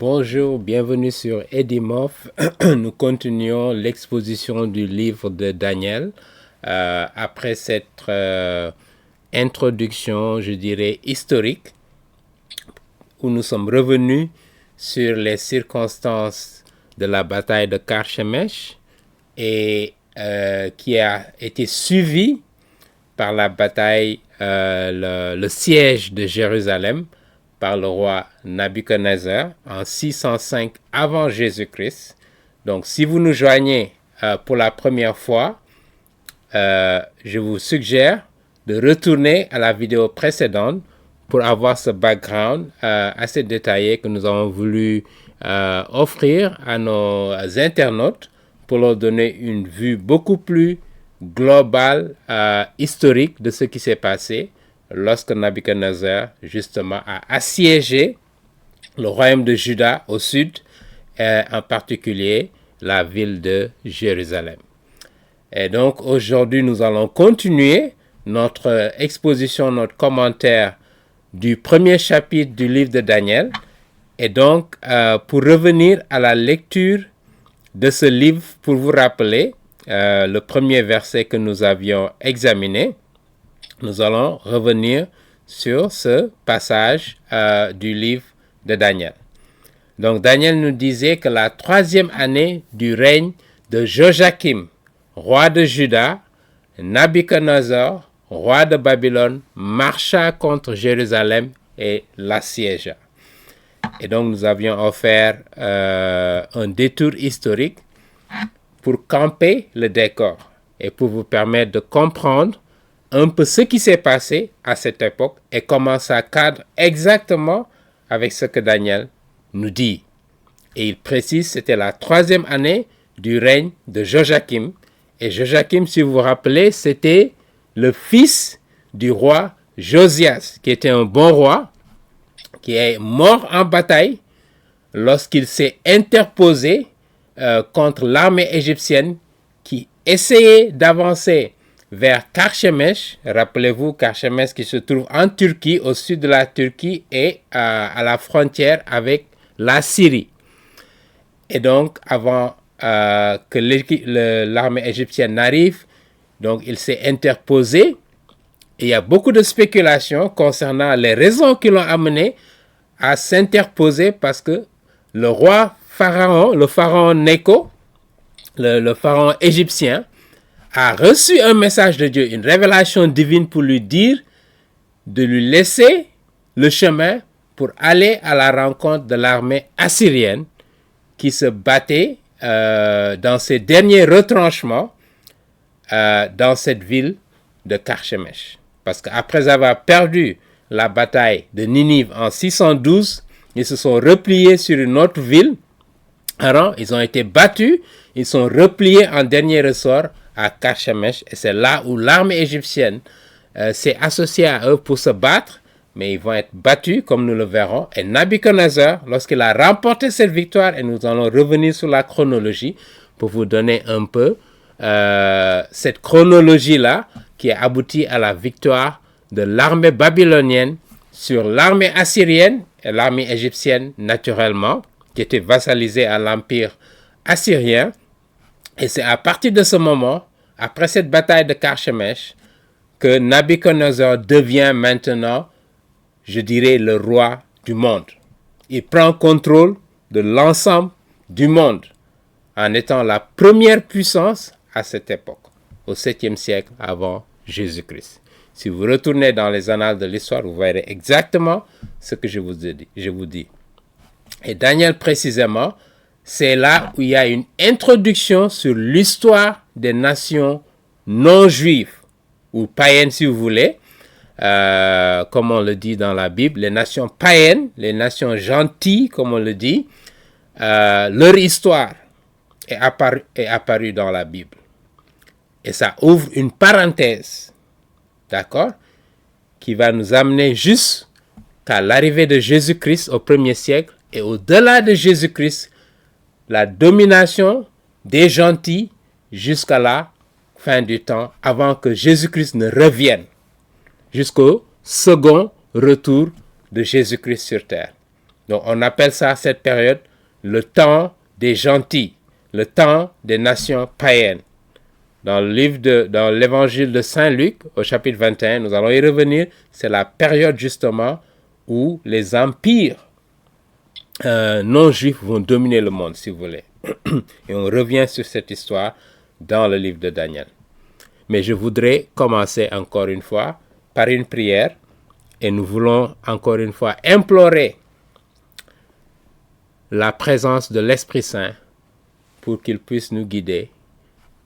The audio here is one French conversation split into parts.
Bonjour, bienvenue sur Edimof. Nous continuons l'exposition du livre de Daniel. Après cette introduction, je dirais, historique, où nous sommes revenus sur les circonstances de la bataille de Carchemish et qui a été suivie par la bataille, le siège de Jérusalem par le roi Nabuchodonosor en 605 avant Jésus-Christ. Donc, si vous nous joignez pour la première fois, je vous suggère de retourner à la vidéo précédente pour avoir ce background assez détaillé que nous avons voulu offrir à nos internautes pour leur donner une vue beaucoup plus globale, historique de ce qui s'est passé lorsque Nabuchodonosor, justement, a assiégé le royaume de Juda au sud, en particulier la ville de Jérusalem. Et donc, aujourd'hui, nous allons continuer notre exposition, notre commentaire du premier chapitre du livre de Daniel. Et donc, pour revenir à la lecture de ce livre, pour vous rappeler le premier verset que nous avions examiné, nous allons revenir sur ce passage du livre de Daniel. Donc, Daniel nous disait que la 3e année du règne de Joachim, roi de Juda, Nabuchodonosor, roi de Babylone, marcha contre Jérusalem et l'assiégea. Et donc, nous avions offert un détour historique pour camper le décor et pour vous permettre de comprendre un peu ce qui s'est passé à cette époque et comment ça cadre exactement avec ce que Daniel nous dit. Et il précise, c'était la 3e année du règne de Joachim. Et Joachim, si vous vous rappelez, c'était le fils du roi Josias, qui était un bon roi, qui est mort en bataille lorsqu'il s'est interposé contre l'armée égyptienne qui essayait d'avancer vers Carchemish. Rappelez-vous, Carchemish qui se trouve en Turquie, au sud de la Turquie et à la frontière avec la Syrie. Et donc, avant que l'armée égyptienne n'arrive, donc il s'est interposé. Et il y a beaucoup de spéculations concernant les raisons qui l'ont amené à s'interposer parce que le roi pharaon, le pharaon Nécho, le pharaon égyptien, a reçu un message de Dieu, une révélation divine pour lui dire de lui laisser le chemin pour aller à la rencontre de l'armée assyrienne qui se battait dans ses derniers retranchements dans cette ville de Carchemish. Parce qu'après avoir perdu la bataille de Ninive en 612, ils se sont repliés sur une autre ville. Alors, ils ont été battus, ils sont repliés en dernier ressort à Carchemish, et c'est là où l'armée égyptienne s'est associée à eux pour se battre, mais ils vont être battus, comme nous le verrons. Et Nabuchodonosor, lorsqu'il a remporté cette victoire, et nous allons revenir sur la chronologie pour vous donner un peu cette chronologie-là qui a abouti à la victoire de l'armée babylonienne sur l'armée assyrienne et l'armée égyptienne, naturellement, qui était vassalisée à l'empire assyrien. Et c'est à partir de ce moment, après cette bataille de Carchemish, que Nabuchodonosor devient maintenant, je dirais, le roi du monde. Il prend contrôle de l'ensemble du monde en étant la première puissance à cette époque, au 7e siècle avant Jésus-Christ. Si vous retournez dans les annales de l'histoire, vous verrez exactement ce que je vous dis. Et Daniel, précisément, c'est là où il y a une introduction sur l'histoire des nations non juives, ou païennes si vous voulez, comme on le dit dans la Bible, les nations païennes, les nations gentilles, comme on le dit, leur histoire est apparue dans la Bible. Et ça ouvre une parenthèse, d'accord, qui va nous amener jusqu'à l'arrivée de Jésus-Christ au 1er siècle, et au-delà de Jésus-Christ, la domination des gentils jusqu'à la fin du temps, avant que Jésus-Christ ne revienne, jusqu'au second retour de Jésus-Christ sur terre. Donc on appelle ça, cette période, le temps des gentils, le temps des nations païennes. Dans l'évangile de Saint Luc, au chapitre 21, nous allons y revenir, c'est la période justement où les empires non-juifs vont dominer le monde, si vous voulez. Et on revient sur cette histoire dans le livre de Daniel. Mais je voudrais commencer encore une fois par une prière, et nous voulons encore une fois implorer la présence de l'Esprit Saint pour qu'il puisse nous guider,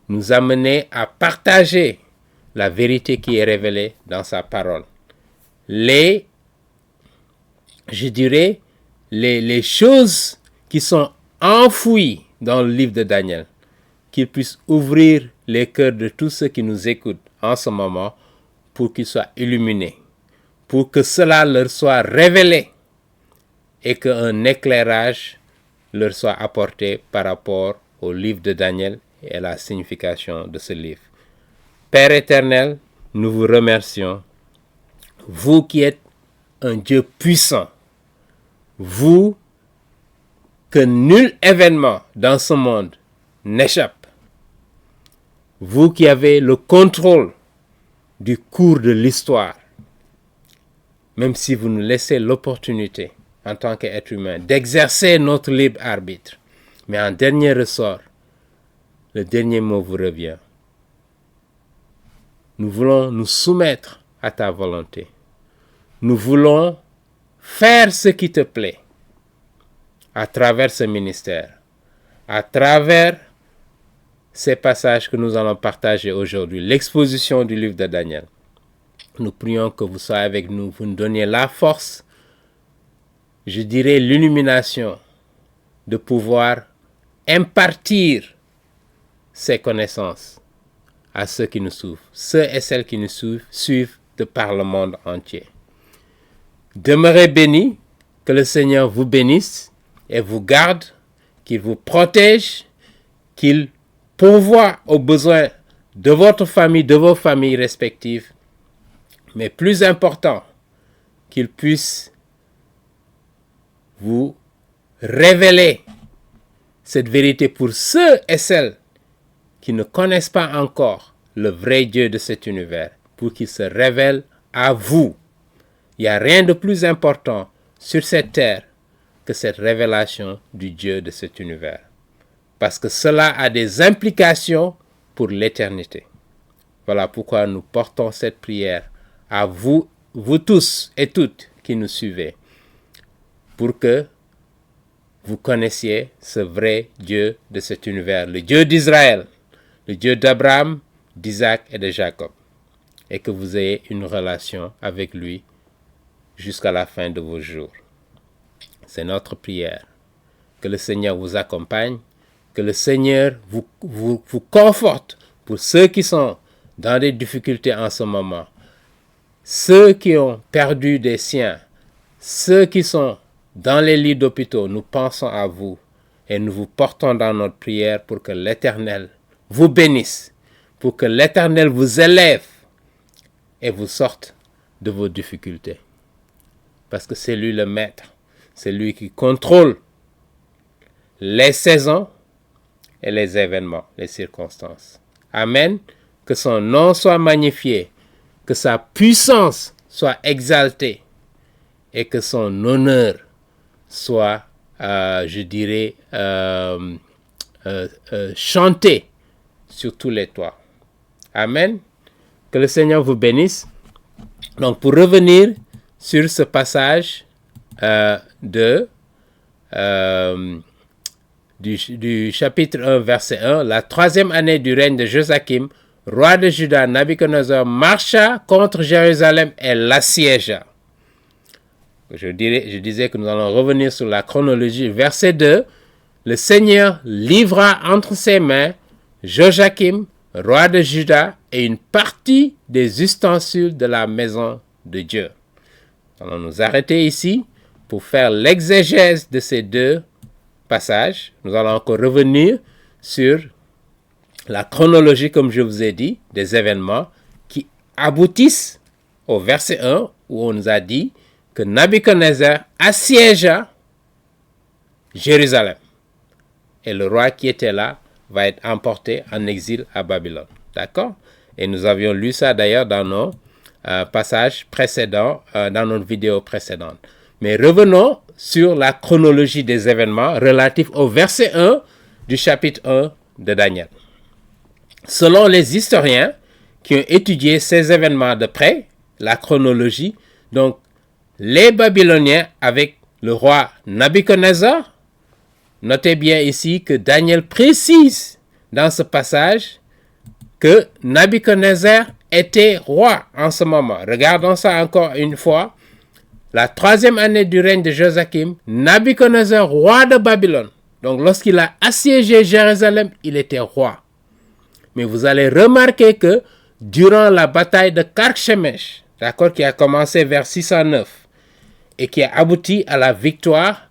nous amener à partager la vérité qui est révélée dans sa parole. Les choses qui sont enfouies dans le livre de Daniel, qu'il puisse ouvrir les cœurs de tous ceux qui nous écoutent en ce moment pour qu'ils soient illuminés, pour que cela leur soit révélé et qu'un éclairage leur soit apporté par rapport au livre de Daniel et à la signification de ce livre. Père éternel, nous vous remercions, vous qui êtes un Dieu puissant, vous que nul événement dans ce monde n'échappe, vous qui avez le contrôle du cours de l'histoire, même si vous nous laissez l'opportunité en tant qu'être humain d'exercer notre libre arbitre. Mais en dernier ressort, le dernier mot vous revient. Nous voulons nous soumettre à ta volonté. Nous voulons faire ce qui te plaît à travers ce ministère, à travers ces passages que nous allons partager aujourd'hui, l'exposition du livre de Daniel. Nous prions que vous soyez avec nous, vous nous donniez la force, je dirais l'illumination, de pouvoir impartir ces connaissances à ceux qui nous suivent, ceux et celles qui nous suivent de par le monde entier. Demeurez bénis, que le Seigneur vous bénisse et vous garde, qu'il vous protège, qu'il pourvoie aux besoins de votre famille, de vos familles respectives, mais plus important, qu'il puisse vous révéler cette vérité pour ceux et celles qui ne connaissent pas encore le vrai Dieu de cet univers, pour qu'il se révèle à vous. Il n'y a rien de plus important sur cette terre que cette révélation du Dieu de cet univers. Parce que cela a des implications pour l'éternité. Voilà pourquoi nous portons cette prière à vous, vous tous et toutes qui nous suivez, pour que vous connaissiez ce vrai Dieu de cet univers, le Dieu d'Israël, le Dieu d'Abraham, d'Isaac et de Jacob, et que vous ayez une relation avec lui jusqu'à la fin de vos jours. C'est notre prière. Que le Seigneur vous accompagne, que le Seigneur vous conforte pour ceux qui sont dans des difficultés en ce moment, ceux qui ont perdu des siens, ceux qui sont dans les lits d'hôpitaux. Nous pensons à vous et nous vous portons dans notre prière pour que l'Éternel vous bénisse, pour que l'Éternel vous élève et vous sorte de vos difficultés. Parce que c'est lui le maître, c'est lui qui contrôle les saisons et les événements, les circonstances. Amen. Que son nom soit magnifié, que sa puissance soit exaltée et que son honneur soit, chanté sur tous les toits. Amen. Que le Seigneur vous bénisse. Donc, pour revenir sur ce passage du chapitre 1, verset 1, la 3e année du règne de Joachim, roi de Juda, Nabuchodonosor marcha contre Jérusalem et l'assiégea. Je disais que nous allons revenir sur la chronologie. Verset 2, le Seigneur livra entre ses mains Joachim, roi de Juda, et une partie des ustensiles de la maison de Dieu. Nous allons nous arrêter ici pour faire l'exégèse de ces deux passages. Nous allons encore revenir sur la chronologie, comme je vous ai dit, des événements qui aboutissent au verset 1 où on nous a dit que Nabuchodonosor assiégea Jérusalem. Et le roi qui était là va être emporté en exil à Babylone. D'accord? Et nous avions lu ça d'ailleurs dans nos passages précédents, dans notre vidéo précédente. Mais revenons sur la chronologie des événements relatifs au verset 1 du chapitre 1 de Daniel. Selon les historiens qui ont étudié ces événements de près, la chronologie, donc les Babyloniens avec le roi Nabuchodonosor, notez bien ici que Daniel précise dans ce passage que Nabuchodonosor était roi en ce moment. Regardons ça encore une fois. La 3e année du règne de Joachim, Nabuchodonosor, roi de Babylone. Donc lorsqu'il a assiégé Jérusalem, il était roi. Mais vous allez remarquer que durant la bataille de Karchemish, d'accord, qui a commencé vers 609 et qui a abouti à la victoire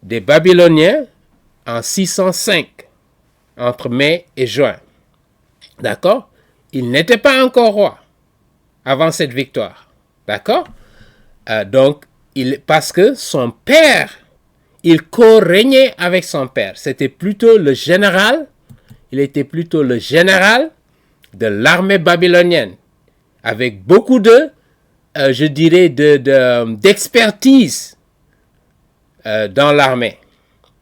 des Babyloniens en 605, entre mai et juin. D'accord? Il n'était pas encore roi avant cette victoire. D'accord? Donc, parce que son père, il co-régnait avec son père. C'était plutôt le général, il était plutôt le général de l'armée babylonienne, avec beaucoup de, je dirais, d'expertise dans l'armée.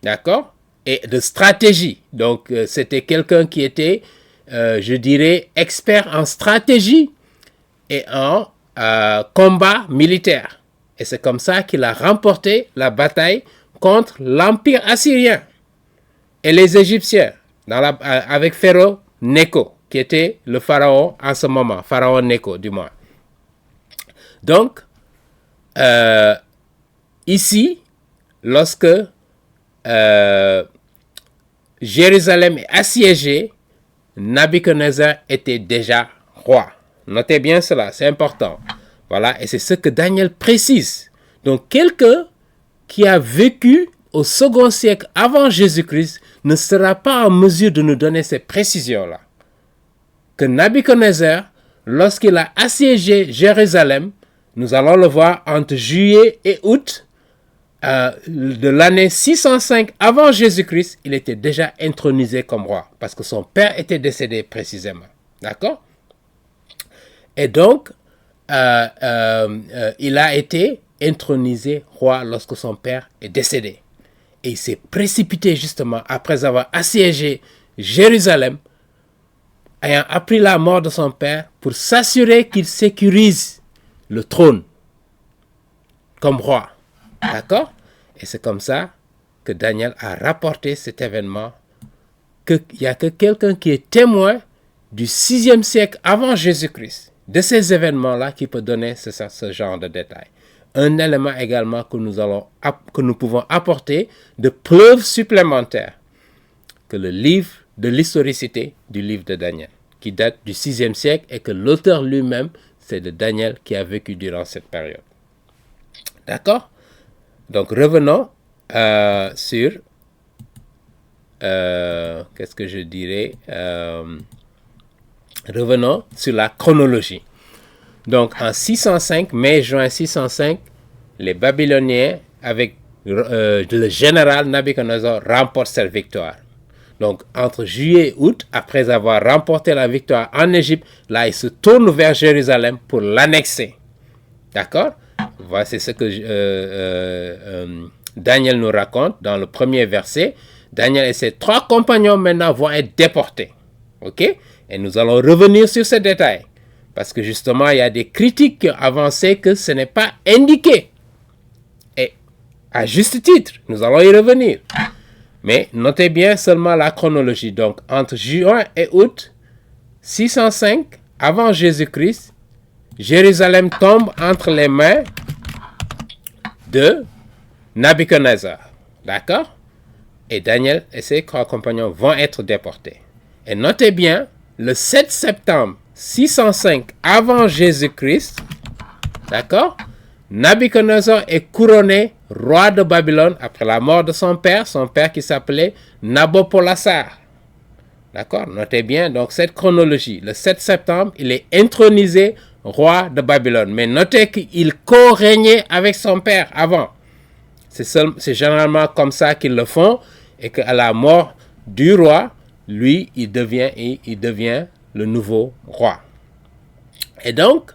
D'accord? Et de stratégie. Donc, c'était quelqu'un qui était, je dirais, expert en stratégie et en combat militaire. Et c'est comme ça qu'il a remporté la bataille contre l'Empire assyrien et les Égyptiens avec Pharaon Nécho, qui était le pharaon en ce moment, pharaon Nécho du moins. Donc, ici, lorsque Jérusalem est assiégée, Nabuchodonosor était déjà roi. Notez bien cela, c'est important. Voilà, et c'est ce que Daniel précise. Donc, quelqu'un qui a vécu au 2e siècle avant Jésus-Christ ne sera pas en mesure de nous donner ces précisions-là. Que Nabuchodonosor, lorsqu'il a assiégé Jérusalem, nous allons le voir entre juillet et août de l'année 605 avant Jésus-Christ, il était déjà intronisé comme roi, parce que son père était décédé précisément. D'accord? Et donc, il a été intronisé roi lorsque son père est décédé. Et il s'est précipité justement après avoir assiégé Jérusalem, ayant appris la mort de son père, pour s'assurer qu'il sécurise le trône comme roi. D'accord? Et c'est comme ça que Daniel a rapporté cet événement, qu'il n'y a que quelqu'un qui est témoin du 6e siècle avant Jésus-Christ, de ces événements-là, qui peut donner ce genre de détails. Un élément également que nous pouvons apporter de preuves supplémentaires que le livre de l'historicité du livre de Daniel, qui date du 6e siècle et que l'auteur lui-même, c'est de Daniel qui a vécu durant cette période. D'accord? Donc revenons sur, qu'est-ce que je dirais, revenons sur la chronologie. Donc, en 605, mai-juin 605, les Babyloniens, avec le général Nabuchodonosor, remportent cette victoire. Donc, entre juillet et août, après avoir remporté la victoire en Égypte, là, ils se tournent vers Jérusalem pour l'annexer. D'accord? Voici ce que Daniel nous raconte dans le premier verset. Daniel et ses 3 compagnons maintenant vont être déportés. OK? Et nous allons revenir sur ces détails. Parce que justement, il y a des critiques qui ont avancé que ce n'est pas indiqué. Et à juste titre, nous allons y revenir. Mais notez bien seulement la chronologie. Donc, entre juin et août 605, avant Jésus-Christ, Jérusalem tombe entre les mains de Nabuchodonosor. D'accord? Et Daniel et ses 3 compagnons vont être déportés. Et notez bien, le 7 septembre 605 avant Jésus-Christ, d'accord, Nabuchodonosor est couronné roi de Babylone après la mort de son père qui s'appelait Nabopolassar. D'accord, notez bien donc cette chronologie. Le 7 septembre, il est intronisé roi de Babylone. Mais notez qu'il co-régnait avec son père avant. C'est généralement comme ça qu'ils le font, et qu'à la mort du roi, lui, il devient le nouveau roi. Et donc,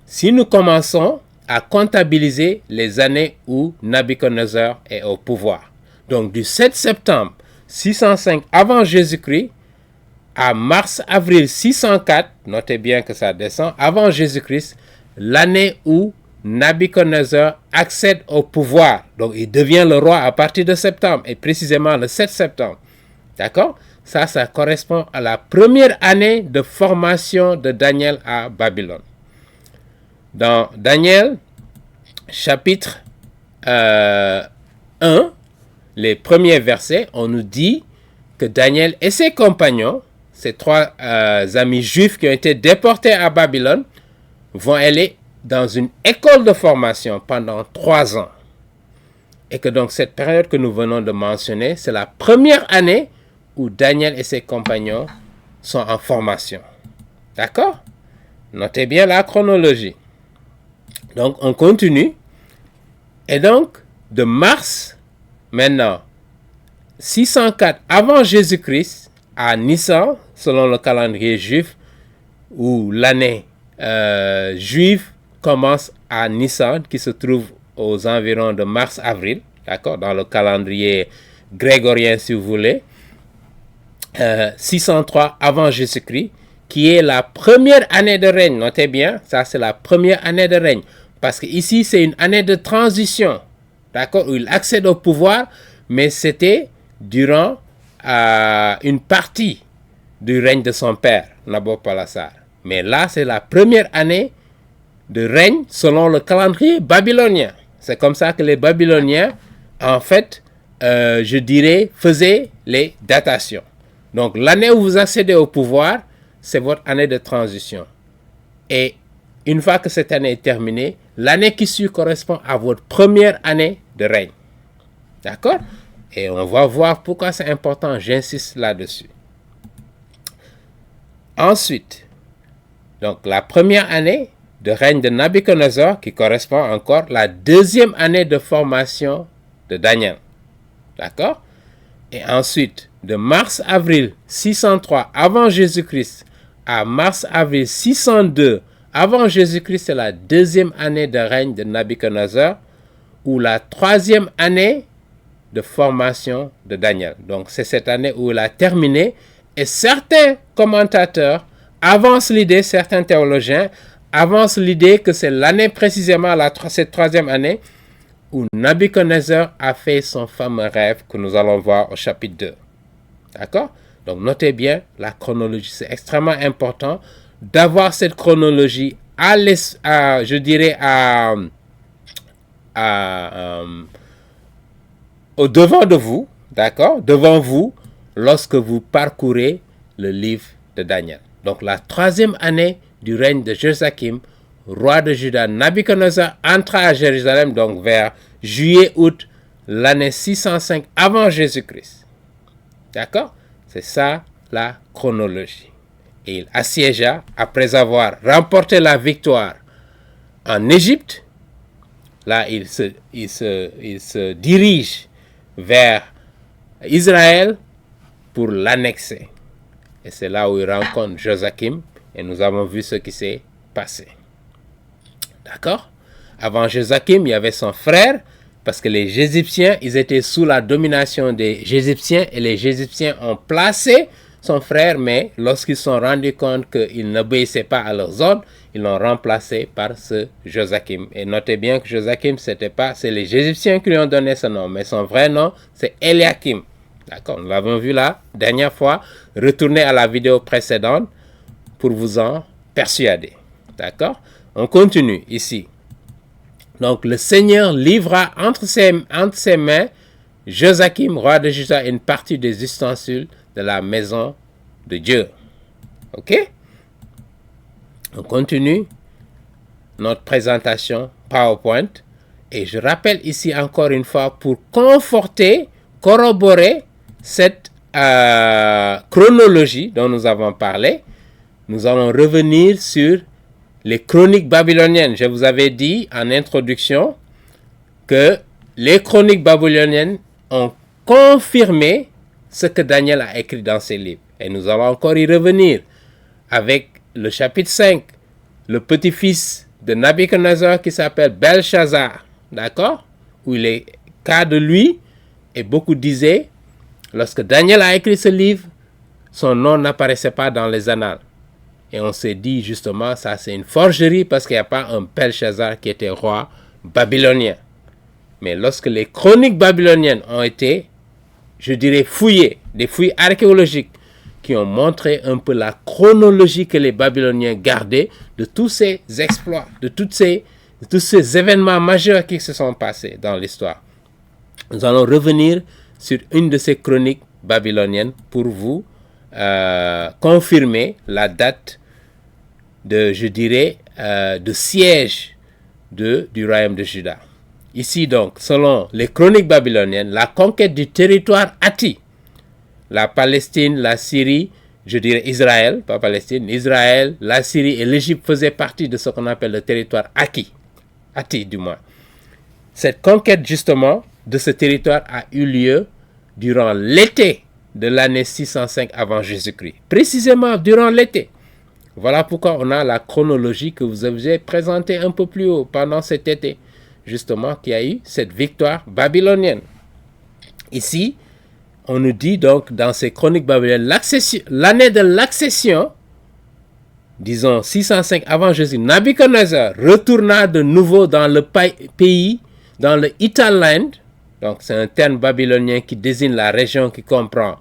si nous commençons à comptabiliser les années où Nabuchodonosor est au pouvoir, donc du 7 septembre 605 avant Jésus-Christ à mars-avril 604, notez bien que ça descend, avant Jésus-Christ, l'année où Nabuchodonosor accède au pouvoir. Donc, il devient le roi à partir de septembre, et précisément le 7 septembre. D'accord? Ça correspond à la première année de formation de Daniel à Babylone. Dans Daniel, chapitre 1, les premiers versets, on nous dit que Daniel et ses compagnons, ces trois amis juifs qui ont été déportés à Babylone, vont aller dans une école de formation pendant 3 ans. Et que donc cette période que nous venons de mentionner, c'est la première année où Daniel et ses compagnons sont en formation. D'accord? Notez bien la chronologie. Donc on continue. Et donc de mars, maintenant, 604 avant Jésus-Christ, à Nissan, selon le calendrier juif, où l'année juive commence à Nissan, qui se trouve aux environs de mars-avril, d'accord, dans le calendrier grégorien si vous voulez, 603 avant Jésus-Christ, qui est la première année de règne. Notez bien, ça c'est la première année de règne, parce que ici c'est une année de transition, d'accord, où il accède au pouvoir, mais c'était durant une partie du règne de son père, Nabopolassar. Mais là, c'est la première année de règne selon le calendrier babylonien. C'est comme ça que les Babyloniens, en fait, je dirais, faisaient les datations. Donc, l'année où vous accédez au pouvoir, c'est votre année de transition. Et une fois que cette année est terminée, l'année qui suit correspond à votre première année de règne. D'accord? Et on va voir pourquoi c'est important, j'insiste là-dessus. Ensuite, donc la première année de règne de Nabuchodonosor, qui correspond encore à la deuxième année de formation de Daniel. D'accord? Et ensuite, de mars-avril 603 avant Jésus-Christ à mars-avril 602 avant Jésus-Christ, c'est la deuxième année de règne de Nabuchodonosor, ou la troisième année de formation de Daniel. Donc, c'est cette année où il a terminé. Et certains commentateurs avancent l'idée, certains théologiens avancent l'idée que c'est l'année précisément, cette troisième année, où Nabuchodonosor a fait son fameux rêve que nous allons voir au chapitre 2. D'accord? Donc, notez bien la chronologie. C'est extrêmement important d'avoir cette chronologie je dirais, au devant de vous, d'accord, devant vous, lorsque vous parcourez le livre de Daniel. Donc la troisième année du règne de Joachim, roi de Juda, Nabuchodonosor entra à Jérusalem, donc vers juillet-août, l'année 605 avant Jésus-Christ. D'accord? C'est ça la chronologie. Et il assiégea, après avoir remporté la victoire en Égypte. Là, il se dirige vers Israël pour l'annexer. Et c'est là où il rencontre Joachim, et nous avons vu ce qui s'est passé. D'accord? Avant Joachim, il y avait son frère, parce que les Égyptiens, ils étaient sous la domination des Égyptiens, et les Égyptiens ont placé son frère, mais lorsqu'ils se sont rendus compte qu'il n'obéissait pas à leurs ordres, ils l'ont remplacé par ce Joachim. Et notez bien que Joachim, c'est les Égyptiens qui lui ont donné ce nom, mais son vrai nom, c'est Eliakim. D'accord, nous l'avons vu la dernière fois. Retournez à la vidéo précédente pour vous en persuader. D'accord, on continue ici. Donc, le Seigneur livra entre ses mains Joachim, roi de Juda, une partie des ustensiles de la maison de Dieu. Ok? On continue notre présentation PowerPoint. Et je rappelle ici encore une fois, pour conforter, corroborer cette chronologie dont nous avons parlé, nous allons revenir sur les chroniques babyloniennes. Je vous avais dit en introduction que les chroniques babyloniennes ont confirmé ce que Daniel a écrit dans ses livres. Et nous allons encore y revenir avec le chapitre 5, le petit-fils de Nabuchodonosor qui s'appelle Belshazzar, d'accord? Où il est cas de lui, et beaucoup disaient, lorsque Daniel a écrit ce livre, son nom n'apparaissait pas dans les annales. Et on s'est dit justement, ça c'est une forgerie parce qu'il n'y a pas un Belshazzar qui était roi babylonien. Mais lorsque les chroniques babyloniennes ont été, je dirais, fouillées, des fouilles archéologiques qui ont montré un peu la chronologie que les Babyloniens gardaient de tous ces exploits, de tous ces événements majeurs qui se sont passés dans l'histoire. Nous allons revenir sur une de ces chroniques babyloniennes pour vous confirmer la date de, je dirais, de siège du royaume de Juda. Ici donc, selon les chroniques babyloniennes, la conquête du territoire Hatti, la Palestine, la Syrie, je dirais Israël, pas Palestine, Israël, la Syrie et l'Égypte faisaient partie de ce qu'on appelle le territoire Hatti du moins. Cette conquête justement de ce territoire a eu lieu durant l'été de l'année 605 avant Jésus-Christ. Précisément durant l'été. Voilà pourquoi on a la chronologie que vous avez présentée un peu plus haut pendant cet été. Justement, qu'il y a eu cette victoire babylonienne. Ici, on nous dit donc dans ces chroniques babyloniennes, l'année de l'accession, disons 605 avant Jésus, Nabuchodonosor retourna de nouveau dans le pays, dans le Hittaland, donc c'est un terme babylonien qui désigne la région qui comprend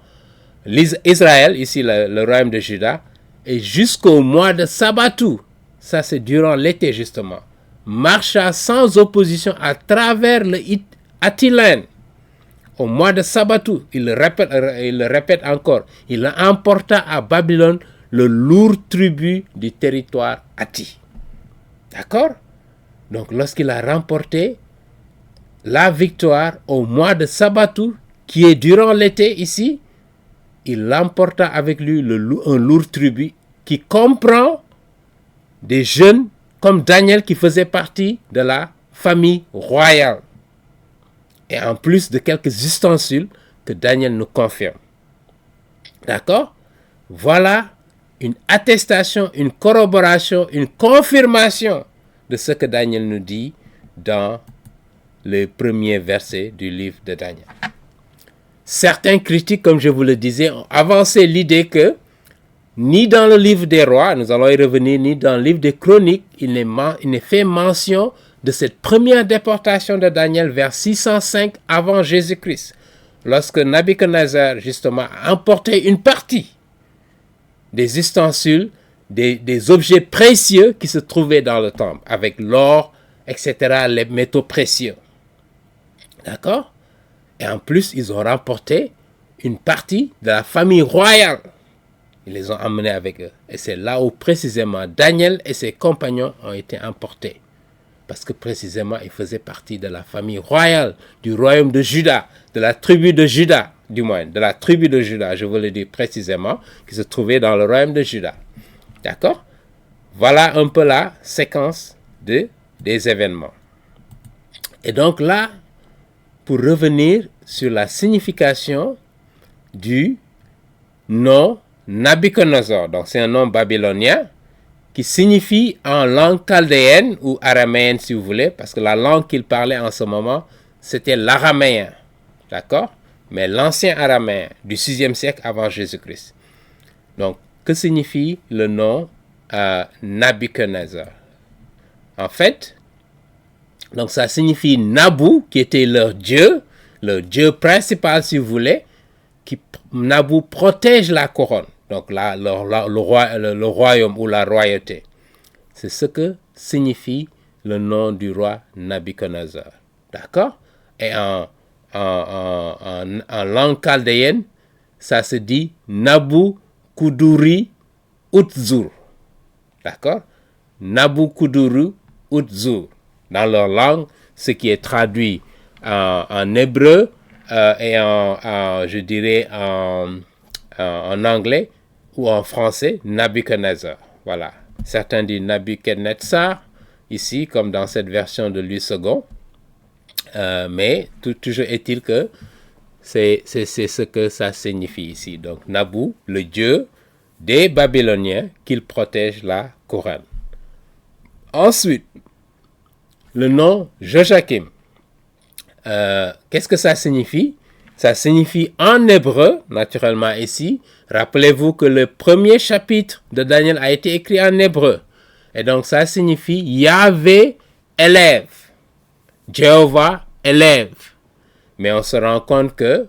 Israël, ici le royaume de Juda, et jusqu'au mois de Sabbatou, ça c'est durant l'été justement, marcha sans opposition à travers le Hittiland. Au mois de Sabbatou, il le répète encore, il emporta à Babylone le lourd tribut du territoire Hatti. D'accord? Donc lorsqu'il a remporté la victoire au mois de Sabbatou, qui est durant l'été ici, il emporta avec lui un lourd tribut qui comprend des jeunes comme Daniel qui faisait partie de la famille royale. Et en plus de quelques ustensiles que Daniel nous confirme. D'accord? Voilà une attestation, une corroboration, une confirmation de ce que Daniel nous dit dans les premiers versets du livre de Daniel. Certains critiques, comme je vous le disais, ont avancé l'idée que ni dans le livre des rois, nous allons y revenir, ni dans le livre des chroniques, il n'est fait mention de cette première déportation de Daniel vers 605 avant Jésus-Christ, lorsque Nabuchodonosor, justement, a emporté une partie des ustensiles, des objets précieux qui se trouvaient dans le temple, avec l'or, etc., les métaux précieux. D'accord? Et en plus, ils ont remporté une partie de la famille royale. Ils les ont emmenés avec eux. Et c'est là où précisément Daniel et ses compagnons ont été emportés. Parce que précisément, ils faisaient partie de la famille royale du royaume de Juda, de la tribu de Juda, du moins, de la tribu de Juda, je veux le dire précisément, qui se trouvait dans le royaume de Juda. D'accord? Voilà un peu la séquence des événements. Et donc là, pour revenir sur la signification du nom Nabuchodonosor, donc c'est un nom babylonien qui signifie en langue chaldéenne ou araméenne si vous voulez, parce que la langue qu'il parlait en ce moment, c'était l'araméen, d'accord? Mais l'ancien araméen du 6e siècle avant Jésus-Christ. Donc, que signifie le nom Nabuchodonosor? En fait, donc ça signifie Nabu, qui était leur dieu principal si vous voulez, Nabu protège la couronne, donc le royaume ou la royauté. C'est ce que signifie le nom du roi Nabuchodonosor. D'accord? Et en langue chaldéenne, ça se dit Nabuchodonosor Utzur. D'accord? Nabuchodonosor Utzur. Dans leur langue, ce qui est traduit en hébreu et je dirais en anglais ou en français, Nabuchodonosor. Voilà. Certains disent Nabuchodonosor, ici, comme dans cette version de Louis II. Mais toujours est-il que c'est ce que ça signifie ici. Donc, Nabu, le dieu des Babyloniens, qu'il protège la couronne. Ensuite, le nom Joachim. Qu'est-ce que ça signifie? Ça signifie en hébreu, naturellement ici. Rappelez-vous que le premier chapitre de Daniel a été écrit en hébreu. Et donc ça signifie Yahvé élève. Jéhovah élève. Mais on se rend compte que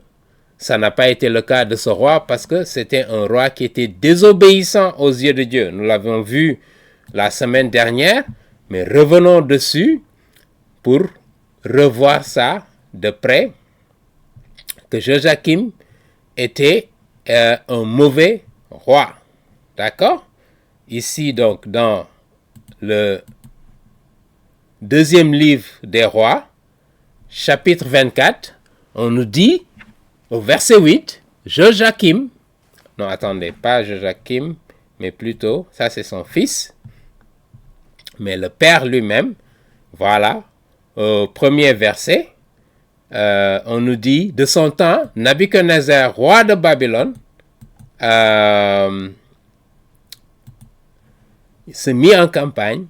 ça n'a pas été le cas de ce roi parce que c'était un roi qui était désobéissant aux yeux de Dieu. Nous l'avons vu la semaine dernière, mais revenons dessus pour revoir ça de près, que Joachim était un mauvais roi. D'accord? Ici, donc, dans le deuxième livre des rois, chapitre 24, on nous dit, au verset 8, Joachim, non, attendez, pas Joachim, mais plutôt, ça c'est son fils, mais le père lui-même, voilà, au premier verset, on nous dit, de son temps, Nabuchodonosor, roi de Babylone, se mit en campagne,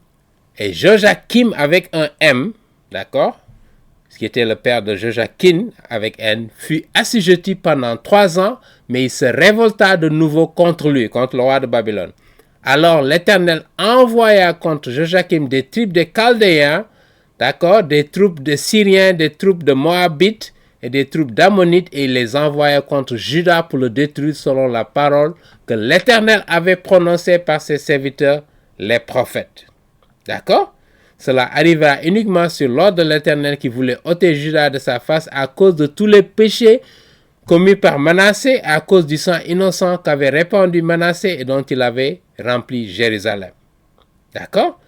et Joachim avec un M, d'accord, ce qui était le père de Joachim avec N, fut assujetti pendant 3 ans, mais il se révolta de nouveau contre lui, contre le roi de Babylone. Alors l'Éternel envoya contre Joachim des tribus des Chaldéens, d'accord, des troupes de Syriens, des troupes de Moabites et des troupes d'Ammonites, et il les envoya contre Juda pour le détruire selon la parole que l'Éternel avait prononcée par ses serviteurs, les prophètes. D'accord? Cela arriva uniquement sur l'ordre de l'Éternel qui voulait ôter Juda de sa face à cause de tous les péchés commis par Manassé, à cause du sang innocent qu'avait répandu Manassé et dont il avait rempli Jérusalem. D'accord?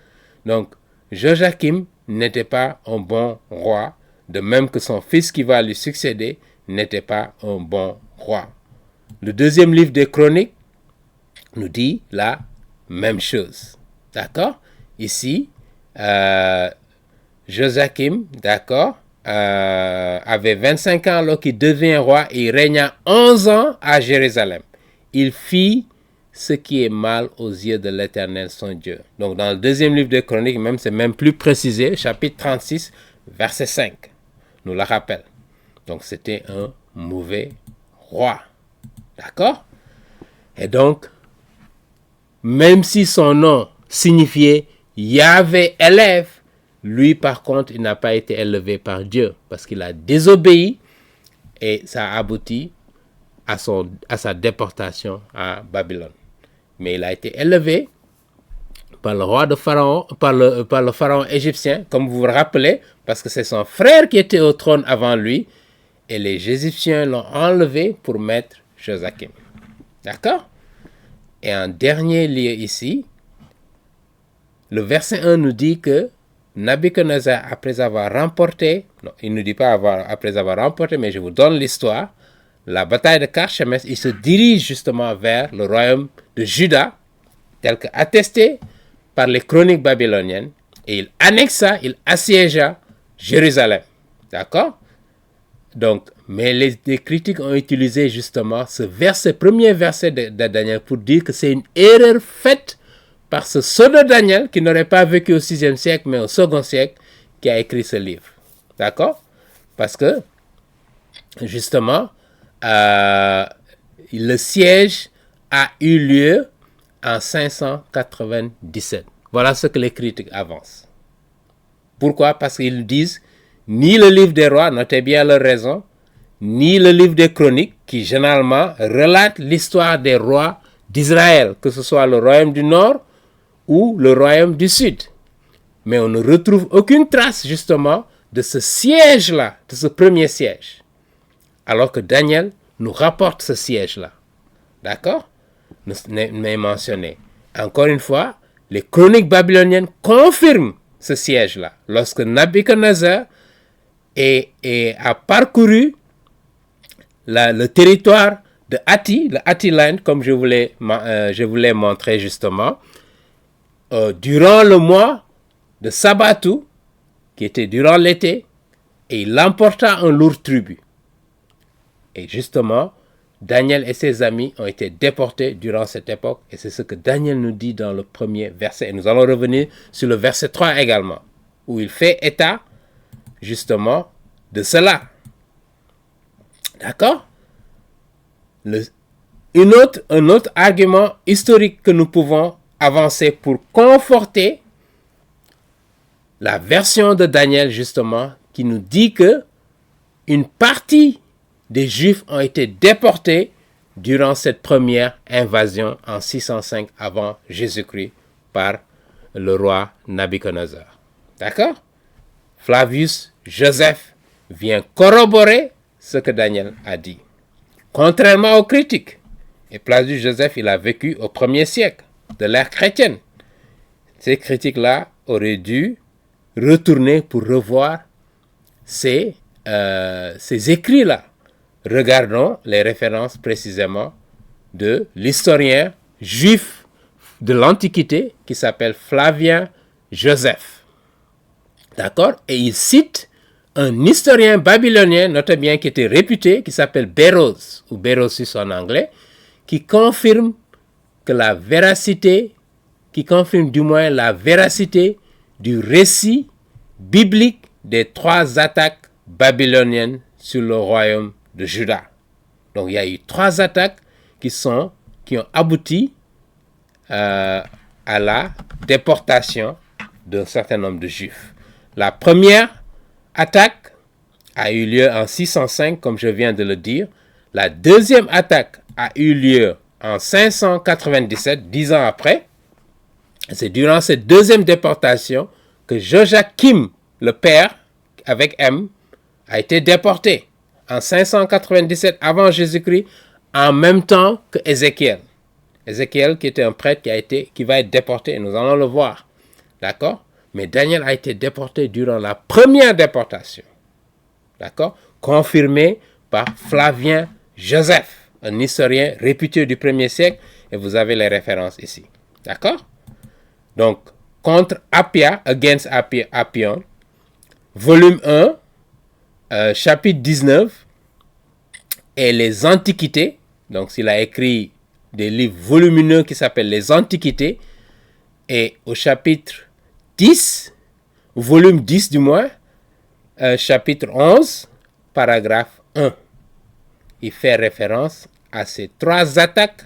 Donc, Joachim n'était pas un bon roi, de même que son fils qui va lui succéder n'était pas un bon roi. Le deuxième livre des Chroniques nous dit la même chose. D'accord? Ici, Joachim, d'accord, avait 25 ans lorsqu'il devint roi et il régna 11 ans à Jérusalem. Il fit ce qui est mal aux yeux de l'Éternel son Dieu. Donc dans le deuxième livre des Chroniques, même c'est même plus précisé, chapitre 36, verset 5, nous le rappelle. Donc c'était un mauvais roi. D'accord? Et donc, même si son nom signifiait Yahvé élève, lui par contre il n'a pas été élevé par Dieu parce qu'il a désobéi et ça a abouti à sa déportation à Babylone. Mais il a été élevé par le roi de Pharaon, par le pharaon égyptien, comme vous vous rappelez, parce que c'est son frère qui était au trône avant lui, et les Égyptiens l'ont enlevé pour mettre Joachim. D'accord? Et en dernier lieu ici, le verset 1 nous dit que Nabuchodonosor, après avoir remporté, non, il ne dit pas après avoir remporté, mais je vous donne l'histoire, la bataille de Carchemès, il se dirige justement vers le royaume de Juda, tel que attesté par les chroniques babyloniennes, et il annexa, il assiégea Jérusalem. D'accord? Donc, mais les critiques ont utilisé justement ce verset, premier verset de Daniel, pour dire que c'est une erreur faite par ce pseudo-Daniel qui n'aurait pas vécu au 6e siècle, mais au 2e siècle, qui a écrit ce livre. D'accord? Parce que, justement, le siège a eu lieu en 597. Voilà ce que les critiques avancent. Pourquoi? Parce qu'ils disent, ni le livre des rois, notez bien leur raison, ni le livre des chroniques, qui généralement relate l'histoire des rois d'Israël, que ce soit le royaume du nord ou le royaume du sud. Mais on ne retrouve aucune trace justement de ce siège-là, de ce premier siège. Alors que Daniel nous rapporte ce siège-là. D'accord? N'est mentionné. Encore une fois, les chroniques babyloniennes confirment ce siège-là. Lorsque Nabuchodonosor a parcouru le territoire de Hatti, le Hattiland, comme je vous l'ai montré justement, durant le mois de Sabbatou, qui était durant l'été, et il emporta un lourd tribut. Et justement, Daniel et ses amis ont été déportés durant cette époque, et c'est ce que Daniel nous dit dans le premier verset. Et nous allons revenir sur le verset 3 également, où il fait état, justement, de cela. D'accord? Un autre argument historique que nous pouvons avancer pour conforter la version de Daniel, justement, qui nous dit que une partie des Juifs ont été déportés durant cette première invasion en 605 avant Jésus-Christ par le roi Nabuchodonosor. D'accord? Flavius Joseph vient corroborer ce que Daniel a dit. Contrairement aux critiques, et Flavius Joseph, il a vécu au 1er siècle de l'ère chrétienne. Ces critiques-là auraient dû retourner pour revoir ces écrits-là. Regardons les références précisément de l'historien juif de l'Antiquité qui s'appelle Flavien Joseph. D'accord? Et il cite un historien babylonien, notez bien, qui était réputé, qui s'appelle Bérosus, ou Bérosus en anglais, qui confirme du moins la véracité du récit biblique des 3 attaques babyloniennes sur le royaume de Juda. Donc il y a eu 3 attaques qui ont abouti à la déportation d'un certain nombre de Juifs. La première attaque a eu lieu en 605, comme je viens de le dire. La deuxième attaque a eu lieu en 597, 10 ans après. C'est durant cette deuxième déportation que Joachim, le père, avec M, a été déporté en 597 avant Jésus-Christ, en même temps que Ézéchiel. Ézéchiel, qui était un prêtre qui va être déporté, et nous allons le voir. D'accord? Mais Daniel a été déporté durant la première déportation. D'accord? Confirmé par Flavien Joseph, un historien réputé du 1er siècle, et vous avez les références ici. D'accord? Donc, contre Appia, Against Appian, volume 1, chapitre 19, et les Antiquités. Donc, il a écrit des livres volumineux qui s'appellent les Antiquités, et au chapitre 10, volume 10 du moins, chapitre 11, paragraphe 1. Il fait référence à ces 3 attaques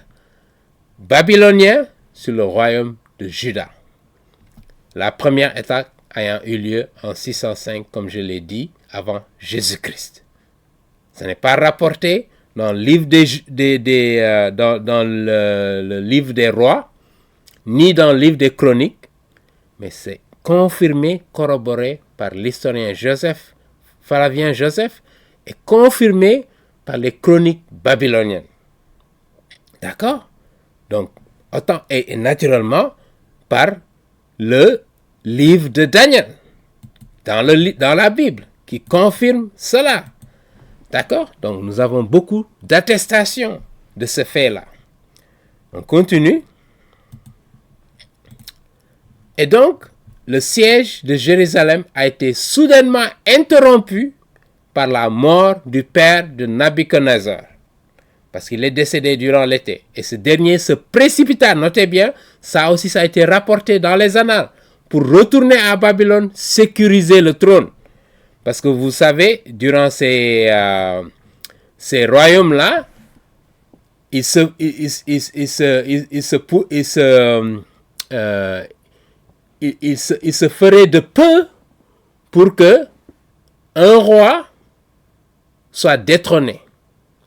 babyloniennes sur le royaume de Juda. La première attaque ayant eu lieu en 605, comme je l'ai dit, avant Jésus-Christ. Ce n'est pas rapporté dans le livre le livre des rois, ni dans le livre des chroniques, mais c'est confirmé, corroboré par l'historien Flavien Joseph, et confirmé par les chroniques babyloniennes. D'accord? Donc, autant et naturellement par le livre de Daniel, dans la Bible, qui confirme cela. D'accord? Donc, nous avons beaucoup d'attestations de ce fait-là. On continue. Et donc, le siège de Jérusalem a été soudainement interrompu par la mort du père de Nabuchodonosor, parce qu'il est décédé durant l'été. Et ce dernier se précipita, notez bien, ça a été rapporté dans les annales, pour retourner à Babylone, sécuriser le trône. Parce que vous savez, durant ces royaumes-là, il se ferait de peu pour que un roi soit détrôné.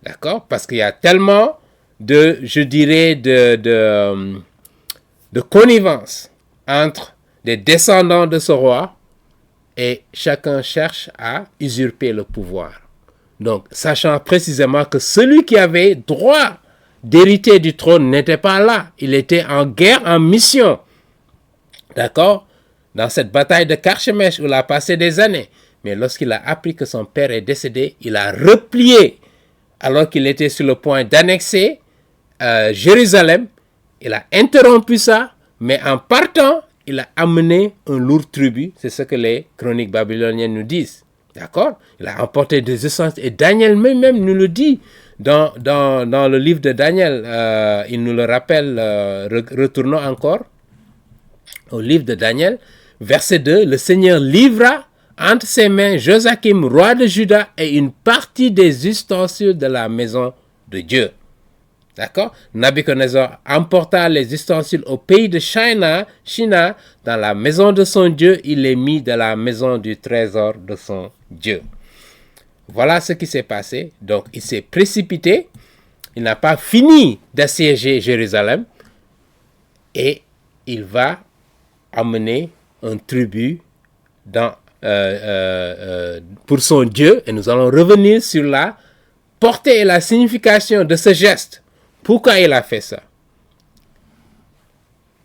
D'accord? Parce qu'il y a tellement de connivence entre des descendants de ce roi, et chacun cherche à usurper le pouvoir. Donc, sachant précisément que celui qui avait droit d'hériter du trône n'était pas là. Il était en guerre, en mission. D'accord? Dans cette bataille de Carchemish où il a passé des années. Mais lorsqu'il a appris que son père est décédé, il a replié alors qu'il était sur le point d'annexer Jérusalem. Il a interrompu ça, mais en partant, il a amené un lourd tribut. C'est ce que les chroniques babyloniennes nous disent. D'accord? Il a emporté des essences. Et Daniel même nous le dit dans le livre de Daniel. Il nous le rappelle. Retournons encore au livre de Daniel. Verset 2. Le Seigneur livra entre ses mains Joachim, roi de Juda, et une partie des ustensiles de la maison de Dieu. D'accord? Nabuchodonosor emporta les ustensiles au pays de Shinar, dans la maison de son Dieu. Il les mit dans la maison du trésor de son Dieu. Voilà ce qui s'est passé. Donc, il s'est précipité. Il n'a pas fini d'assiéger Jérusalem. Et il va amener un tribut pour son Dieu. Et nous allons revenir sur la portée et la signification de ce geste. Pourquoi il a fait ça?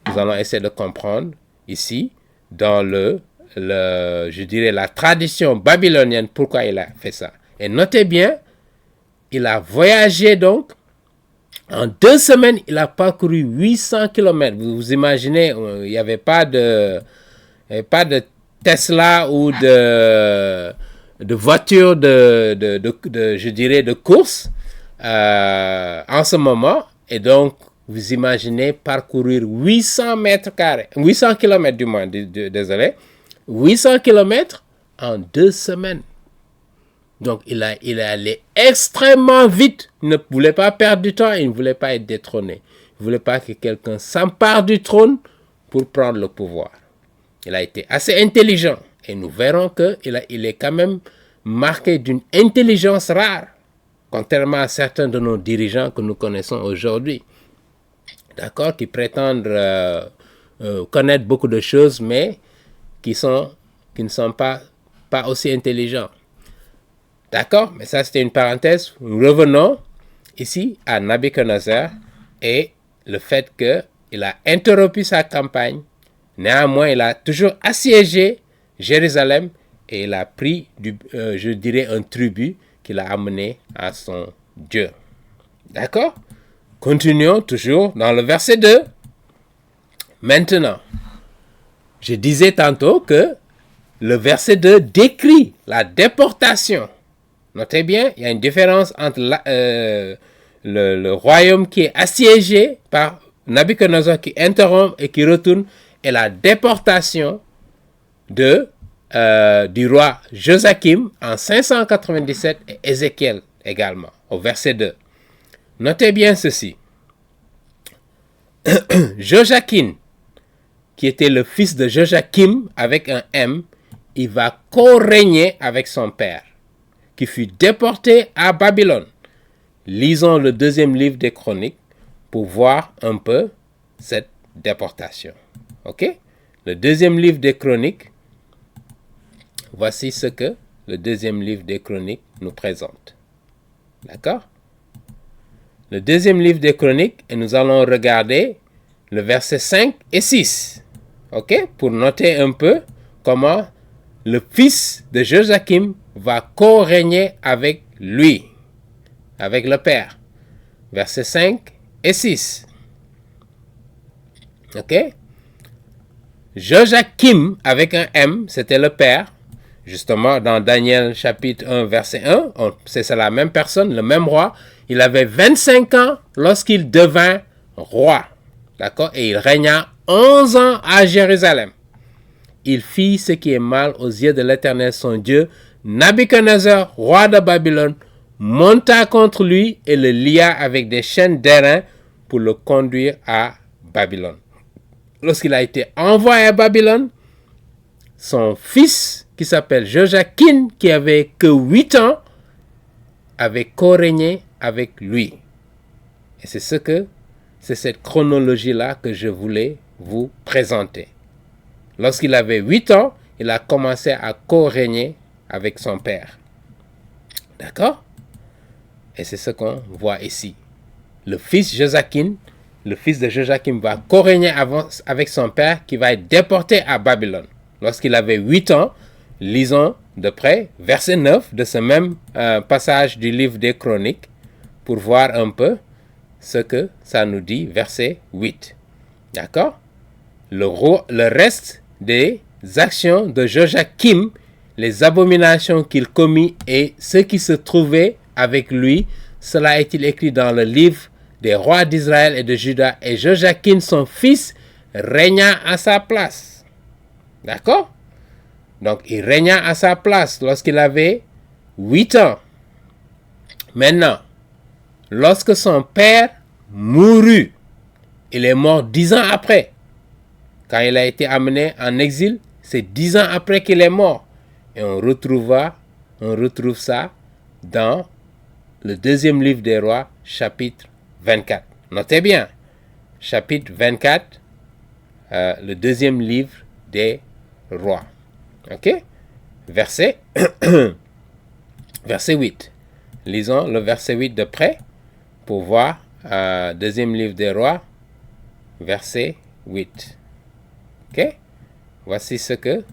Nous allons essayer de comprendre ici, dans je dirais la tradition babylonienne, pourquoi il a fait ça. Et notez bien, il a voyagé donc, en 2 semaines, il a parcouru 800 km. Vous imaginez, il n'y avait pas de Tesla ou de voiture je dirais, de course en ce moment. Et donc, vous imaginez parcourir 800 mètres carrés, 800 km du moins, désolé, 800 km en 2 semaines. Donc, il est allé extrêmement vite. Il ne voulait pas perdre du temps, il ne voulait pas être détrôné. Il ne voulait pas que quelqu'un s'empare du trône pour prendre le pouvoir. Il a été assez intelligent. Et nous verrons qu'il est quand même marqué d'une intelligence rare, contrairement à certains de nos dirigeants que nous connaissons aujourd'hui. D'accord? Qui prétendent connaître beaucoup de choses, mais qui ne sont pas aussi intelligents. D'accord? Mais ça, c'était une parenthèse. Nous revenons ici à Nabuchodonosor et le fait qu'il a interrompu sa campagne. Néanmoins, il a toujours assiégé Jérusalem et il a pris, je dirais, un tribut qu'il a amené à son Dieu. D'accord? Continuons toujours dans le verset 2. Maintenant, je disais tantôt que le verset 2 décrit la déportation. Notez bien, il y a une différence entre le royaume qui est assiégé par Nabuchodonosor qui interrompt et qui retourne et la déportation du roi Joachim en 597 et Ézéchiel également, au verset 2. Notez bien ceci. Joachim, qui était le fils de Joachim avec un M, il va co-régner avec son père, qui fut déporté à Babylone. Lisons le 2e livre des Chroniques pour voir un peu cette déportation. Ok? Le 2e livre des Chroniques, voici ce que le 2e livre des Chroniques nous présente. D'accord? Le 2e livre des Chroniques, et nous allons regarder le verset 5 et 6. Ok? Pour noter un peu comment le fils de Joachim va co-régner avec lui, avec le père. Versets 5 et 6. Ok? Joachim, avec un M, c'était le père. Justement, dans Daniel chapitre 1, verset 1, c'est la même personne, le même roi. Il avait 25 ans lorsqu'il devint roi. D'accord? Et il régna 11 ans à Jérusalem. Il fit ce qui est mal aux yeux de l'Éternel son Dieu. Nabuchodonosor, roi de Babylone, monta contre lui et le lia avec des chaînes d'airain pour le conduire à Babylone. Lorsqu'il a été envoyé à Babylone, son fils, qui s'appelle Joachim, qui avait que 8 ans, avait co-régné avec lui. Et c'est cette chronologie-là que je voulais vous présenter. Lorsqu'il avait 8 ans, il a commencé à co-régner avec son père. D'accord? Et c'est ce qu'on voit ici. Le fils de Joachim va co-régner avec son père qui va être déporté à Babylone. Lorsqu'il avait 8 ans, lisons de près verset 9 de ce même passage du livre des Chroniques pour voir un peu ce que ça nous dit, verset 8. D'accord? Le reste des actions de Joachim, les abominations qu'il commit et ce qui se trouvait avec lui. Cela est-il écrit dans le livre des rois d'Israël et de Juda. Et Joachim, son fils, régna à sa place. D'accord? Donc, il régna à sa place lorsqu'il avait 8 ans. Maintenant, lorsque son père mourut, il est mort 10 ans après. Quand il a été amené en exil, c'est 10 ans après qu'il est mort. Et on retrouve ça dans le deuxième livre des rois, chapitre 24. Notez bien, chapitre 24, le deuxième livre des rois. Ok? Verset 8. Lisons le verset 8 de près pour voir deuxième livre des rois, verset 8. Ok? Voici ce que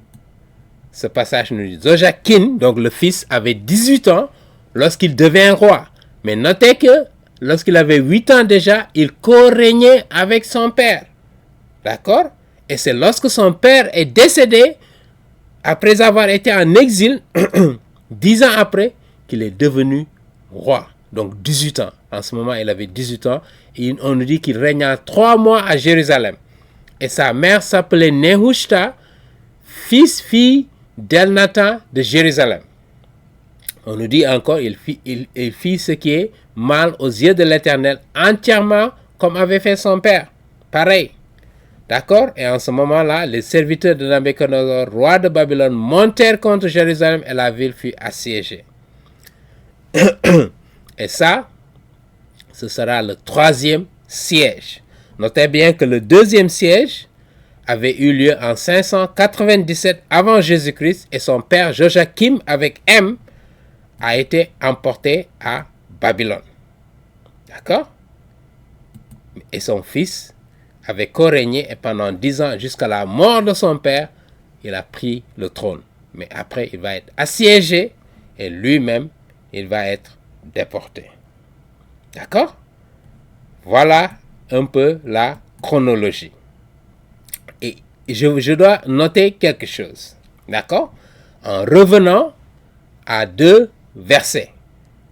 ce passage nous dit. Joachim, donc le fils, avait 18 ans lorsqu'il devint roi. Mais notez que lorsqu'il avait 8 ans déjà, il co-régnait avec son père. D'accord? Et c'est lorsque son père est décédé, après avoir été en exil, 10 ans après, qu'il est devenu roi. Donc 18 ans. En ce moment, il avait 18 ans. Et on nous dit qu'il régna 3 mois à Jérusalem. Et sa mère s'appelait Nehushta, fille d'Elnathan de Jérusalem. On nous dit encore, il fit ce qui est mal aux yeux de l'Éternel, entièrement comme avait fait son père. Pareil. D'accord? Et en ce moment-là, les serviteurs de Nabuchodonosor, roi de Babylone, montèrent contre Jérusalem et la ville fut assiégée. Et ça, ce sera le 3e siège. Notez bien que le 2e siège avait eu lieu en 597 avant Jésus-Christ et son père Joachim avec M a été emporté à Babylone. D'accord? Et son fils avait co-régné et pendant 10 ans jusqu'à la mort de son père, il a pris le trône. Mais après, il va être assiégé et lui-même, il va être déporté. D'accord? Voilà un peu la chronologie. Et je dois noter quelque chose. D'accord? En revenant à 2 versets.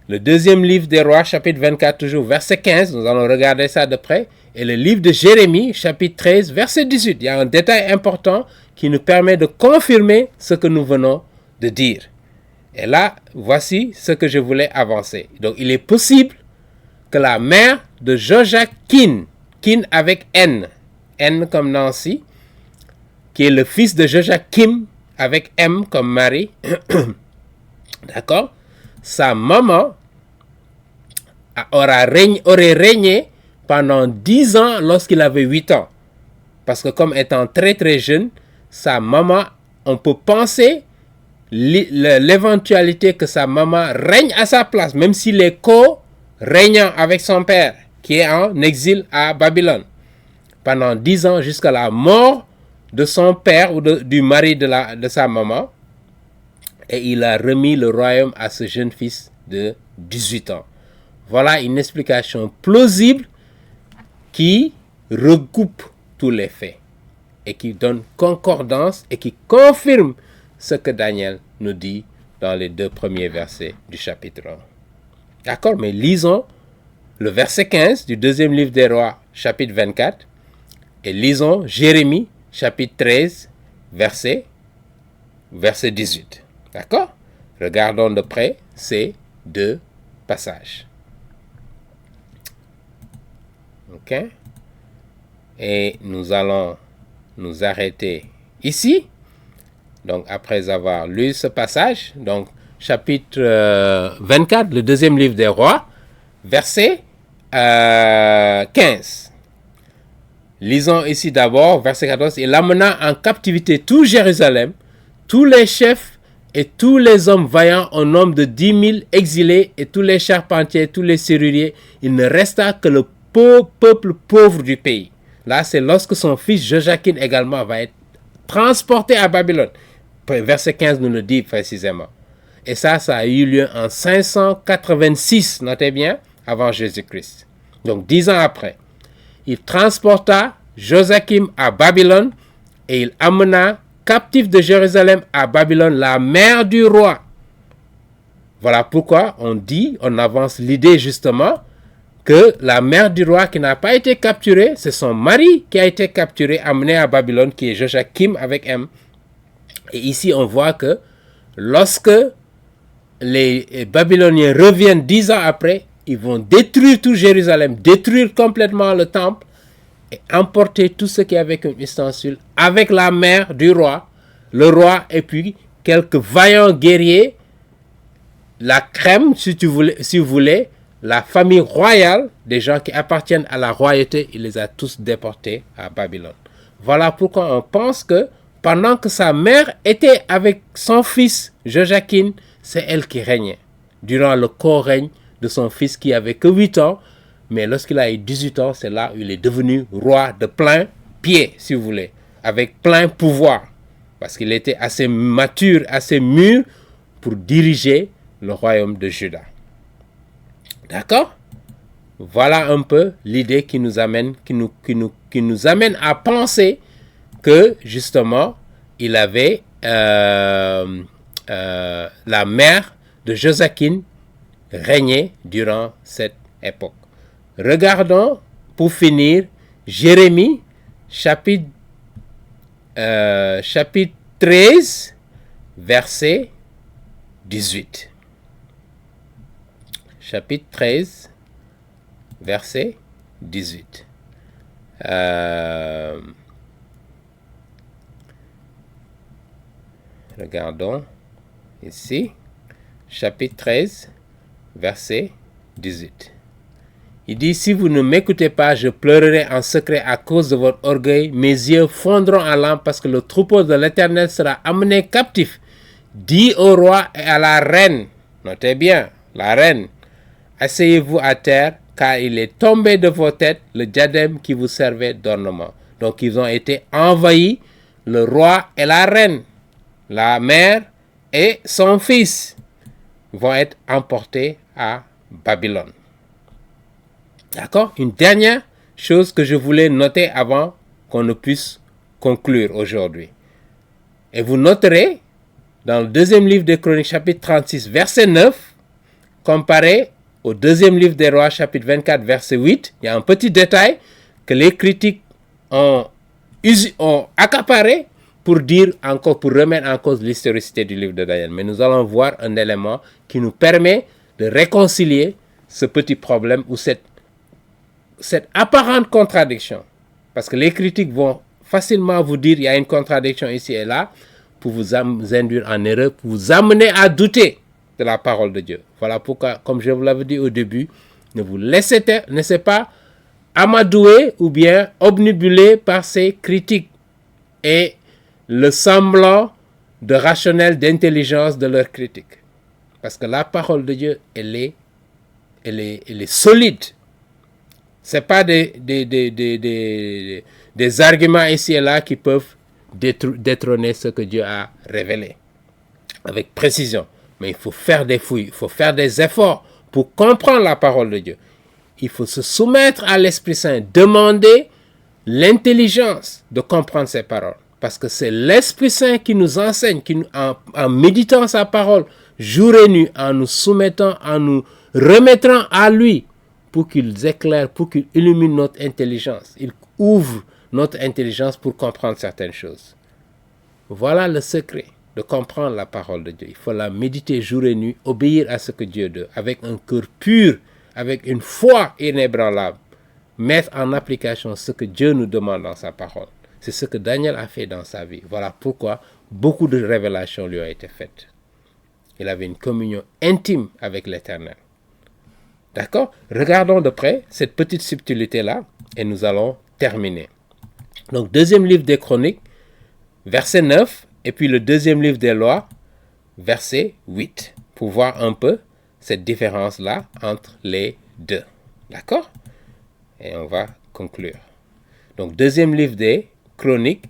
Le deuxième livre des rois, chapitre 24, toujours verset 15, nous allons regarder ça de près. Et le livre de Jérémie, chapitre 13, verset 18. Il y a un détail important qui nous permet de confirmer ce que nous venons de dire. Et là, voici ce que je voulais avancer. Donc, il est possible que la mère de Joachim, Kin avec N comme Nancy, qui est le fils de Joachim avec M comme Marie, d'accord, sa maman aurait régné pendant 10 ans lorsqu'il avait 8 ans. Parce que comme étant très très jeune, sa maman, on peut penser l'éventualité que sa maman règne à sa place, même s'il est co-régnant avec son père, qui est en exil à Babylone, pendant 10 ans jusqu'à la mort de son père ou du mari de sa maman. Et il a remis le royaume à ce jeune fils de 18 ans. Voilà une explication plausible qui regroupe tous les faits et qui donne concordance et qui confirme ce que Daniel nous dit dans les 2 premiers versets du chapitre 1. D'accord? Mais lisons le verset 15 du deuxième livre des rois, chapitre 24, et lisons Jérémie, chapitre 13, verset 18. D'accord? Regardons de près ces 2 passages. Ok? Et nous allons nous arrêter ici. Donc, après avoir lu ce passage, donc, chapitre 24, le deuxième livre des rois, verset 15. Lisons ici d'abord, verset 14. Il amena en captivité tout Jérusalem, tous les chefs et tous les hommes vaillants au nombre de 10 000 exilés et tous les charpentiers, tous les serruriers. Il ne resta que le peuple pauvre du pays. Là, c'est lorsque son fils Joachim également va être transporté à Babylone. Verset 15 nous le dit précisément. Et ça a eu lieu en 586, notez bien, avant Jésus-Christ. Donc 10 ans après. Il transporta Joachim à Babylone et il amena captifs de Jérusalem à Babylone, la mère du roi. Voilà pourquoi on avance l'idée justement que la mère du roi qui n'a pas été capturée, c'est son mari qui a été capturé, amené à Babylone, qui est Joachim avec M. Et ici, on voit que lorsque les Babyloniens reviennent 10 ans après, ils vont détruire tout Jérusalem, détruire complètement le temple et emporter tout ce qui avait comme ustensile avec la mère du roi, le roi et puis quelques vaillants guerriers, la crème, si vous voulez, la famille royale, des gens qui appartiennent à la royauté, il les a tous déportés à Babylone. Voilà pourquoi on pense que pendant que sa mère était avec son fils Joachim, c'est elle qui régnait. Durant le court règne de son fils qui avait que 8 ans, mais lorsqu'il a eu 18 ans, c'est là où il est devenu roi de plein pied, si vous voulez, avec plein pouvoir, parce qu'il était assez mature, assez mûr pour diriger le royaume de Juda. D'accord? Voilà un peu l'idée qui nous amène à penser que justement il avait la mère de Joachim régnait durant cette époque. Regardons pour finir Jérémie chapitre 13 verset 18. Chapitre 13, verset 18. Regardons ici. Chapitre 13, verset 18. Il dit, si vous ne m'écoutez pas, je pleurerai en secret à cause de votre orgueil. Mes yeux fondront en larmes parce que le troupeau de l'Éternel sera amené captif. Dis au roi et à la reine, notez bien, la reine, asseyez-vous à terre, car il est tombé de vos têtes le diadème qui vous servait d'ornement. Donc ils ont été envahis, le roi et la reine, la mère et son fils vont être emportés à Babylone. D'accord? Une dernière chose que je voulais noter avant qu'on ne puisse conclure aujourd'hui. Et vous noterez dans le deuxième livre des Chroniques, chapitre 36, verset 9, comparé au deuxième livre des Rois, chapitre 24, verset 8, il y a un petit détail que les critiques ont accaparé pour remettre en cause l'historicité du livre de Daniel. Mais nous allons voir un élément qui nous permet de réconcilier ce petit problème ou cette apparente contradiction. Parce que les critiques vont facilement vous dire qu'il y a une contradiction ici et là pour vous induire en erreur, pour vous amener à douter de la parole de Dieu. Voilà pourquoi, comme je vous l'avais dit au début, ne vous laissez pas amadouer ou bien obnubiler par ces critiques et le semblant de rationnel d'intelligence de leurs critiques. Parce que la parole de Dieu, elle est solide. Ce n'est pas des arguments ici et là qui peuvent détrôner ce que Dieu a révélé avec précision. Mais il faut faire des fouilles, il faut faire des efforts pour comprendre la parole de Dieu. Il faut se soumettre à l'Esprit Saint, demander l'intelligence de comprendre ses paroles. Parce que c'est l'Esprit Saint qui nous enseigne, en méditant sa parole jour et nuit, en nous soumettant, en nous remettant à lui, pour qu'il éclaire, pour qu'il illumine notre intelligence. Il ouvre notre intelligence pour comprendre certaines choses. Voilà le secret de comprendre la parole de Dieu. Il faut la méditer jour et nuit, obéir à ce que Dieu dit, avec un cœur pur, avec une foi inébranlable, mettre en application ce que Dieu nous demande dans sa parole. C'est ce que Daniel a fait dans sa vie. Voilà pourquoi beaucoup de révélations lui ont été faites. Il avait une communion intime avec l'Éternel. D'accord? Regardons de près cette petite subtilité-là et nous allons terminer. Donc, deuxième livre des Chroniques, verset 9, et puis le deuxième livre des Lois, verset 8, pour voir un peu cette différence-là entre les deux. D'accord? Et on va conclure. Donc, deuxième livre des Chroniques,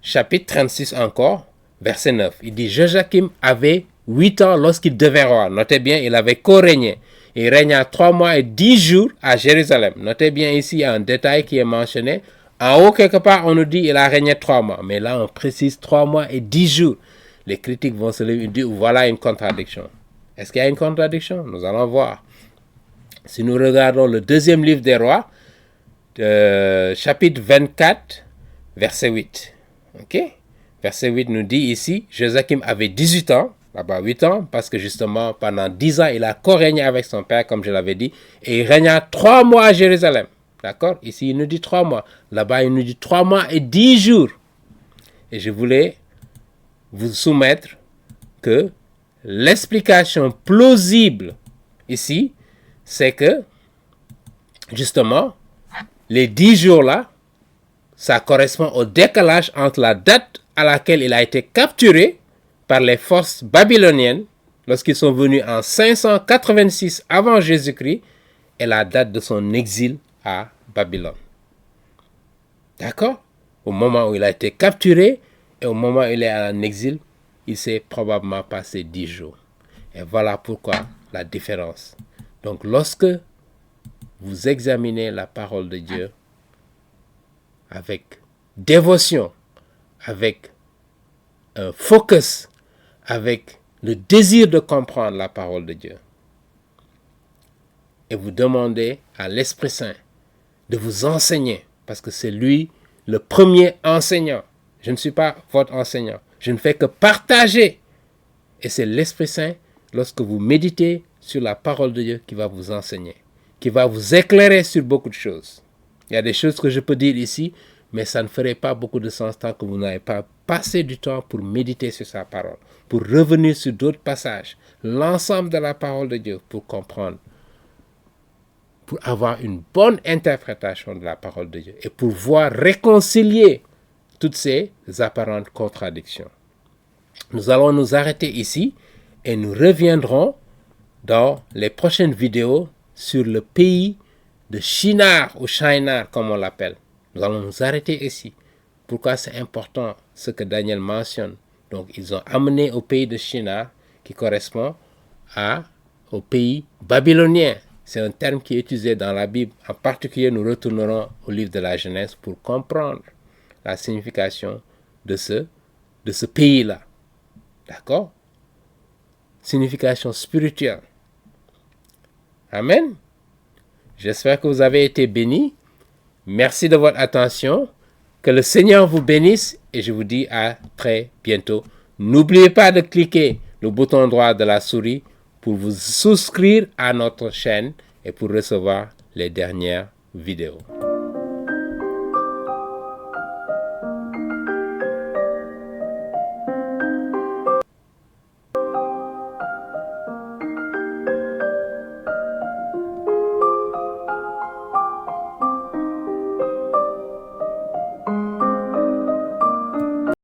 chapitre 36 encore, verset 9. Il dit, Joachim avait 8 ans lorsqu'il devint roi. Notez bien, il avait co-régné. Il régna 3 mois et 10 jours à Jérusalem. Notez bien ici, il y a un détail qui est mentionné En haut, quelque part, on nous dit qu'il a régné 3 mois. Mais là, on précise 3 mois et 10 jours. Les critiques vont se lever et dire, voilà une contradiction. Est-ce qu'il y a une contradiction? Nous allons voir. Si nous regardons le deuxième livre des rois, chapitre 24, verset 8. Ok? Verset 8 nous dit ici, Joachim avait 18 ans, là-bas 8 ans, parce que justement, pendant 10 ans, il a co-régné avec son père, comme je l'avais dit, et il régna 3 mois à Jérusalem. D'accord? Ici, il nous dit 3 mois. Là-bas, il nous dit 3 mois et 10 jours. Et je voulais vous soumettre que l'explication plausible ici, c'est que, justement, les 10 jours-là, ça correspond au décalage entre la date à laquelle il a été capturé par les forces babyloniennes, lorsqu'ils sont venus en 586 avant Jésus-Christ, et la date de son exil à Babylone. D'accord? Au moment où il a été capturé et au moment où il est en exil, il s'est probablement passé 10 jours. Et voilà pourquoi la différence. Donc lorsque vous examinez la parole de Dieu avec dévotion, avec un focus, avec le désir de comprendre la parole de Dieu, et vous demandez à l'Esprit Saint de vous enseigner, parce que c'est lui le premier enseignant. Je ne suis pas votre enseignant. Je ne fais que partager. Et c'est l'Esprit Saint, lorsque vous méditez sur la parole de Dieu, qui va vous enseigner, qui va vous éclairer sur beaucoup de choses. Il y a des choses que je peux dire ici, mais ça ne ferait pas beaucoup de sens tant que vous n'avez pas passé du temps pour méditer sur sa parole, pour revenir sur d'autres passages, l'ensemble de la parole de Dieu, pour comprendre, pour avoir une bonne interprétation de la parole de Dieu et pour pouvoir réconcilier toutes ces apparentes contradictions. Nous allons nous arrêter ici et nous reviendrons dans les prochaines vidéos sur le pays de Shinar ou Shinar comme on l'appelle. Nous allons nous arrêter ici. Pourquoi c'est important ce que Daniel mentionne? Donc ils ont amené au pays de Shinar qui correspond au pays babylonien. C'est un terme qui est utilisé dans la Bible. En particulier, nous retournerons au livre de la Genèse pour comprendre la signification de ce pays-là. D'accord? Signification spirituelle. Amen. J'espère que vous avez été bénis. Merci de votre attention. Que le Seigneur vous bénisse et je vous dis à très bientôt. N'oubliez pas de cliquer le bouton droit de la souris pour vous souscrire à notre chaîne et pour recevoir les dernières vidéos.